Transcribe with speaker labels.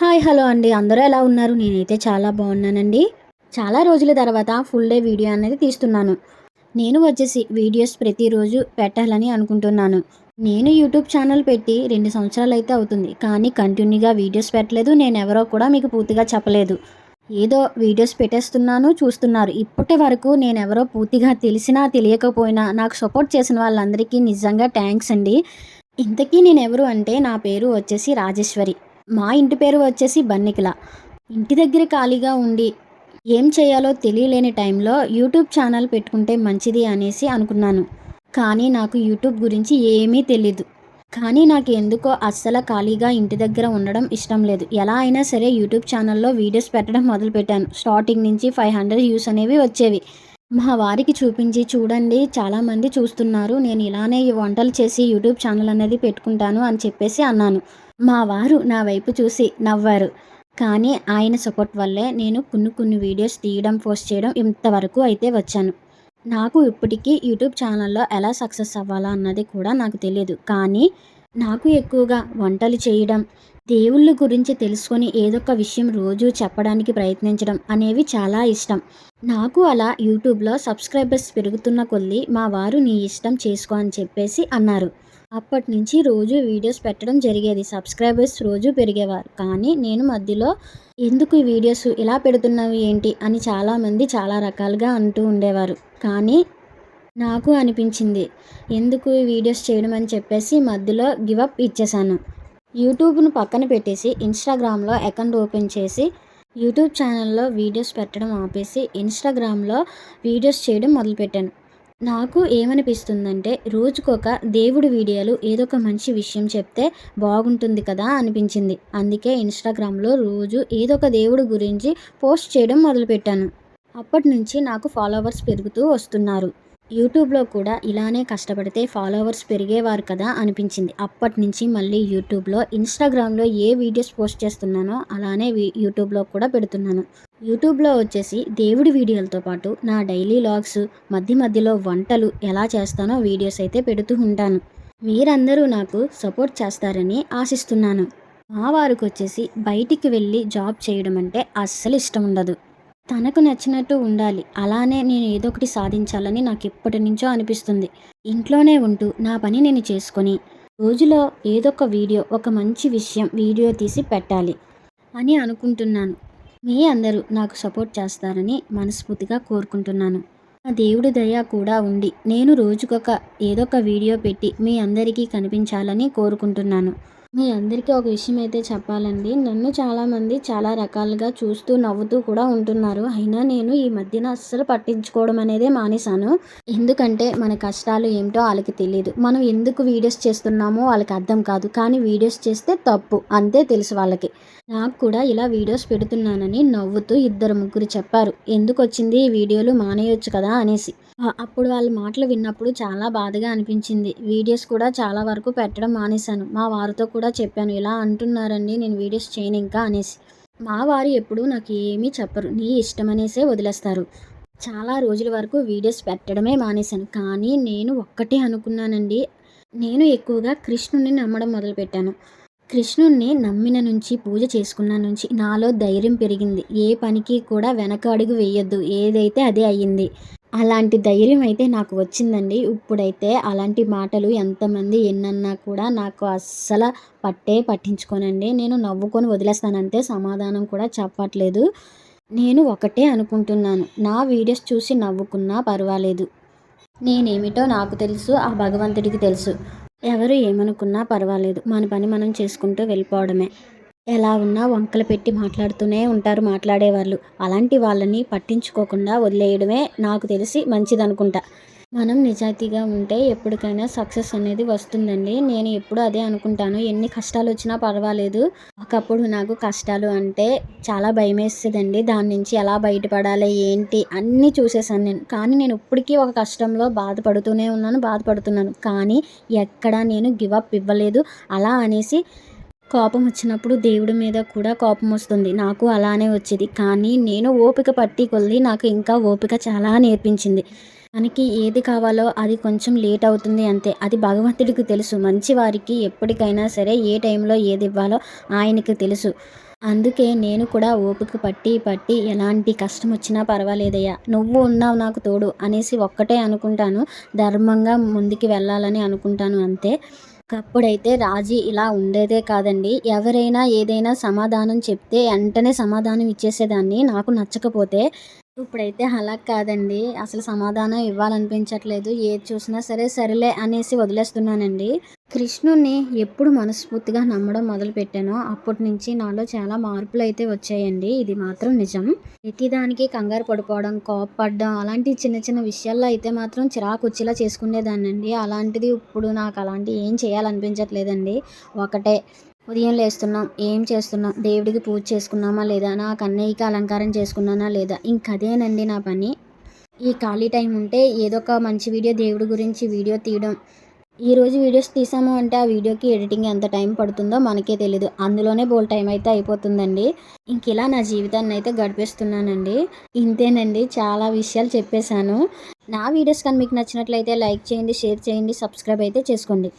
Speaker 1: Hi! Hello అండి. అందరూ ఎలా ఉన్నారు? నేనైతే చాలా బాగున్నానండి. చాలా రోజుల తర్వాత ఫుల్ డే వీడియో అనేది తీస్తున్నాను. నేను వచ్చేసి వీడియోస్ ప్రతిరోజు పెట్టాలని అనుకుంటున్నాను. నేను యూట్యూబ్ ఛానల్ పెట్టి 2 సంవత్సరాలైతే అవుతుంది. కానీ కంటిన్యూగా వీడియోస్ పెట్టలేదు. నేనెవరో కూడా మీకు పూర్తిగా చెప్పలేదు. ఏదో వీడియోస్ పెట్టేస్తున్నాను, చూస్తున్నారు. ఇప్పటి వరకు నేనెవరో పూర్తిగా తెలిసినా, తెలియకపోయినా నాకు సపోర్ట్ చేసిన వాళ్ళందరికీ నిజంగా థ్యాంక్స్ అండి. ఇంతకీ నేనెవరు అంటే నా పేరు వచ్చేసి రాజేశ్వరి. మా ఇంటి పేరు వచ్చేసి బన్నికల. ఇంటి దగ్గర ఖాళీగా ఉండి ఏం చేయాలో తెలియలేని టైంలో యూట్యూబ్ ఛానల్ పెట్టుకుంటే మంచిది అనేసి అనుకున్నాను. కానీ నాకు యూట్యూబ్ గురించి ఏమీ తెలీదు. కానీ నాకు ఎందుకో అస్సలు ఖాళీగా ఇంటి దగ్గర ఉండడం ఇష్టం లేదు. ఎలా అయినా సరే యూట్యూబ్ ఛానల్‌లో వీడియోస్ పెట్టడం మొదలుపెట్టాను. స్టార్టింగ్ నుంచి 500 వ్యూస్ అనేవి వచ్చేవి. మా వారికి చూపించి చూడండి చాలామంది చూస్తున్నారు. నేను ఇలానే ఈ వంటలు చేసి యూట్యూబ్ ఛానల్ అనేది పెట్టుకుంటాను అని చెప్పేసి అన్నాను. మా వారు నా వైపు చూసి నవ్వారు. కానీ ఆయన సపోర్ట్ వల్లే నేను కొన్ని వీడియోస్ తీయడం, పోస్ట్ చేయడం ఇంతవరకు అయితే వచ్చాను. నాకు ఇప్పటికీ యూట్యూబ్ ఛానల్‌లో ఎలా సక్సెస్ అవ్వాలా అన్నది కూడా నాకు తెలీదు. కానీ నాకు ఎక్కువగా వంటలు చేయడం, దేవుళ్ళ గురించి తెలుసుకొని ఏదొక విషయం రోజు చెప్పడానికి ప్రయత్నించడం అనేవి చాలా ఇష్టం. నాకు అలా యూట్యూబ్‌లో సబ్స్క్రైబర్స్ పెరుగుతున్న కొద్దీ మా వారు నీ ఇష్టం చేసుకో అని చెప్పేసి అన్నారు. అప్పటినుంచి రోజు వీడియోస్ పెట్టడం జరిగేది. సబ్స్క్రైబర్స్ రోజు పెరిగేవారు. కానీ నేను మధ్యలో ఎందుకు ఈ వీడియోస్ ఇలా పెడుతున్నావు ఏంటి అని చాలామంది చాలా రకాలుగా అంటూ ఉండేవారు. కానీ నాకు అనిపించింది ఎందుకు ఈ వీడియోస్ చేయడం అని చెప్పేసి మధ్యలో గివ్ అప్ ఇచ్చేసాను. యూట్యూబ్‌ను పక్కన పెట్టేసి ఇన్‌స్టాగ్రామ్‌లో అకౌంట్ ఓపెన్ చేసి యూట్యూబ్ ఛానల్‌లో వీడియోస్ పెట్టడం ఆపేసి ఇన్‌స్టాగ్రామ్‌లో వీడియోస్ చేయడం మొదలుపెట్టాను. నాకు ఏమనిపిస్తుందంటే రోజుకొక దేవుడి వీడియోలు ఏదో ఒక మంచి విషయం చెప్తే బాగుంటుంది కదా అనిపించింది. అందుకే ఇన్‌స్టాగ్రామ్‌లో రోజు ఏదో ఒక దేవుడి గురించి పోస్ట్ చేయడం మొదలుపెట్టాను. అప్పటినుంచి నాకు ఫాలోవర్స్ పెరుగుతూ వస్తున్నారు. యూట్యూబ్‌లో కూడా ఇలానే కష్టపడితే ఫాలోవర్స్ పెరిగేవారు కదా అనిపించింది. అప్పటినుంచి మళ్ళీ యూట్యూబ్‌లో, ఇన్‌స్టాగ్రామ్‌లో ఏ వీడియోస్ పోస్ట్ చేస్తున్నానో అలానే యూట్యూబ్‌లో కూడా పెడుతున్నాను. యూట్యూబ్‌లో వచ్చేసి దేవుడి వీడియోలతో పాటు నా డైలీ వ్లాగ్స్, మధ్యలో వంటలు ఎలా చేస్తానో వీడియోస్ అయితే పెడుతూ ఉంటాను. మీరందరూ నాకు సపోర్ట్ చేస్తారని ఆశిస్తున్నాను. మా వారికొచ్చేసి బయటికి వెళ్ళి జాబ్ చేయడం అంటే అస్సలు ఇష్టం ఉండదు. తనకు నచ్చినట్టు ఉండాలి. అలానే నేను ఏదో ఒకటి సాధించాలని నాకెప్పటినుంచో అనిపిస్తుంది. ఇంట్లోనే ఉంటూ నా పని నేను చేసుకొని, రోజులో ఏదో ఒక వీడియో, ఒక మంచి విషయం వీడియో తీసి పెట్టాలి అని అనుకుంటున్నాను. మీ అందరూ నాకు సపోర్ట్ చేస్తారని మనస్ఫూర్తిగా కోరుకుంటున్నాను. ఆ దేవుడి దయ కూడా ఉండి నేను రోజుకొక ఏదో ఒక వీడియో పెట్టి మీ అందరికీ కనిపించాలని కోరుకుంటున్నాను. మీ అందరికీ ఒక విషయం అయితే చెప్పాలండి. నన్ను చాలామంది చాలా రకాలుగా చూస్తూ, నవ్వుతూ కూడా ఉంటున్నారు. అయినా నేను ఈ మధ్యన అస్సలు పట్టించుకోవడం అనేదే మానేశాను. ఎందుకంటే మన కష్టాలు ఏమిటో ఆళ్ళకి తెలీదు. మనం ఎందుకు వీడియోస్ చేస్తున్నామో వాళ్ళకి అర్థం కాదు. కానీ వీడియోస్ చేస్తే తప్పు అంతే తెలుసు వాళ్ళకి. నాకు కూడా ఇలా వీడియోస్ పెడుతున్నానని నవ్వుతూ ఇద్దరు ముగ్గురు చెప్పారు. ఎందుకొచ్చింది ఈ వీడియోలు మానేయొచ్చు కదా అనేసి. అప్పుడు వాళ్ళ మాటలు విన్నప్పుడు చాలా బాధగా అనిపించింది. వీడియోస్ కూడా చాలా వరకు పెట్టడం మానేశాను. మా వారితో కూడా చెప్పాను. ఇలా అంటున్నారండి నేను వీడియోస్ చేయనింకా అనేసి. మా వారు ఎప్పుడూ నాకు ఏమీ చెప్పరు. నీ ఇష్టమనేసే వదిలేస్తారు. చాలా రోజుల వరకు వీడియోస్ పెట్టడమే మానేశాను. కానీ నేను ఒక్కటే అనుకున్నానండి. నేను ఎక్కువగా కృష్ణుడిని నమ్మడం మొదలుపెట్టాను. కృష్ణుడిని నమ్మిన నుంచి, పూజ చేసుకున్న నుంచి నాలో ధైర్యం పెరిగింది. ఏ పనికి కూడా వెనక అడుగు వేయొద్దు. ఏదైతే అదే అయ్యింది. అలాంటి ధైర్యం అయితే నాకు వచ్చిందండి. ఇప్పుడైతే అలాంటి మాటలు ఎంతమంది ఎన్నన్నా కూడా నాకు అస్సల పట్టించుకోనండి. నేను నవ్వుకొని వదిలేస్తాను అంతే. సమాధానం కూడా చెప్పట్లేదు. నేను ఒకటే అనుకుంటున్నాను. నా వీడియోస్ చూసి నవ్వుకున్నా పర్వాలేదు. నేనేమిటో నాకు తెలుసు. ఆ భగవంతుడికి తెలుసు. ఎవరు ఏమనుకున్నా పర్వాలేదు. మన పని మనం చేసుకుంటూ వెళ్ళిపోవడమే. ఎలా ఉన్నా వంకలు పెట్టి మాట్లాడుతూనే ఉంటారు మాట్లాడేవాళ్ళు. అలాంటి వాళ్ళని పట్టించుకోకుండా వదిలేయడమే నాకు తెలిసి మంచిదనుకుంటా. మనం నిజాయితీగా ఉంటే ఎప్పటికైనా సక్సెస్ అనేది వస్తుందండి. నేను ఎప్పుడూ అదే అనుకుంటాను. ఎన్ని కష్టాలొచ్చినా పర్వాలేదు. ఒకప్పుడు నాకు కష్టాలు అంటే చాలా భయమేసేదండి. దాని నుంచి ఎలా బయటపడాలి ఏంటి అన్నీ చూసేసాను నేను. కానీ నేను ఇప్పటికీ ఒక కష్టంలో బాధపడుతున్నాను. కానీ ఎక్కడా నేను గివ్ అప్ ఇవ్వలేదు. అలా అనేసి కోపం వచ్చినప్పుడు దేవుడి మీద కూడా కోపం వస్తుంది. నాకు అలానే వచ్చేది. కానీ నేను ఓపిక పట్టి కొద్దీ నాకు ఇంకా ఓపిక చాలా నేర్పించింది. మనకి ఏది కావాలో అది కొంచెం లేట్ అవుతుంది అంతే. అది భగవంతుడికి తెలుసు. మంచి వారికి ఎప్పటికైనా సరే ఏ టైంలో ఏది ఇవ్వాలో ఆయనకి తెలుసు. అందుకే నేను కూడా ఓపిక పట్టి పట్టి ఎలాంటి కష్టం వచ్చినా పర్వాలేదయ్యా, నువ్వు ఉన్నావు నాకు తోడు అనేసి ఒక్కటే అనుకుంటాను. ధర్మంగా ముందుకు వెళ్ళాలని అనుకుంటాను అంతే. ఒకప్పుడైతే రాజీ ఇలా ఉండేదే కాదండి. ఎవరైనా ఏదైనా సమాధానం చెప్తే వెంటనే సమాధానం ఇచ్చేసేదాన్ని నాకు నచ్చకపోతే. ఇప్పుడైతే అలా కాదండి. అసలు సమాధానం ఇవ్వాలనిపించట్లేదు. ఏది చూసినా సరే సరేలే అనేసి వదిలేస్తున్నానండి. కృష్ణుడిని ఎప్పుడు మనస్ఫూర్తిగా నమ్మడం మొదలుపెట్టానో అప్పటి నుంచి నాలో చాలా మార్పులైతే వచ్చాయండి. ఇది మాత్రం నిజం. ప్రతిదానికి కంగారు పడిపోవడం, కోప్పడడం అలాంటి చిన్న చిన్న విషయాల్లో అయితే మాత్రం చిరాకొచ్చేలా చేసుకునేదాన్నండి. అలాంటిది ఇప్పుడు నాకు అలాంటివి ఏం చేయాలనిపించట్లేదండి. ఒకటే, ఉదయం లేస్తున్నాం, ఏం చేస్తున్నాం, దేవుడికి పూజ చేసుకున్నామా లేదా, నా కన్నయ్యకి అలంకారం చేసుకున్నానా లేదా, ఇంకదేనండి నా పని. ఈ ఖాళీ టైం ఉంటే ఏదో ఒక మంచి వీడియో దేవుడి గురించి వీడియో తీయడం. ఈరోజు వీడియోస్ తీసాము అంటే ఆ వీడియోకి ఎడిటింగ్ ఎంత టైం పడుతుందో మనకే తెలీదు. అందులోనే బోలెడు టైం అయితే అయిపోతుందండి. ఇలా నా జీవితాన్ని అయితే గడిపేస్తున్నానండి. ఇంతేనండి, చాలా విషయాలు చెప్పేశాను. నా వీడియోస్ కానీ మీకు నచ్చినట్లయితే లైక్ చేయండి, షేర్ చేయండి, సబ్స్క్రైబ్ అయితే చేసుకోండి.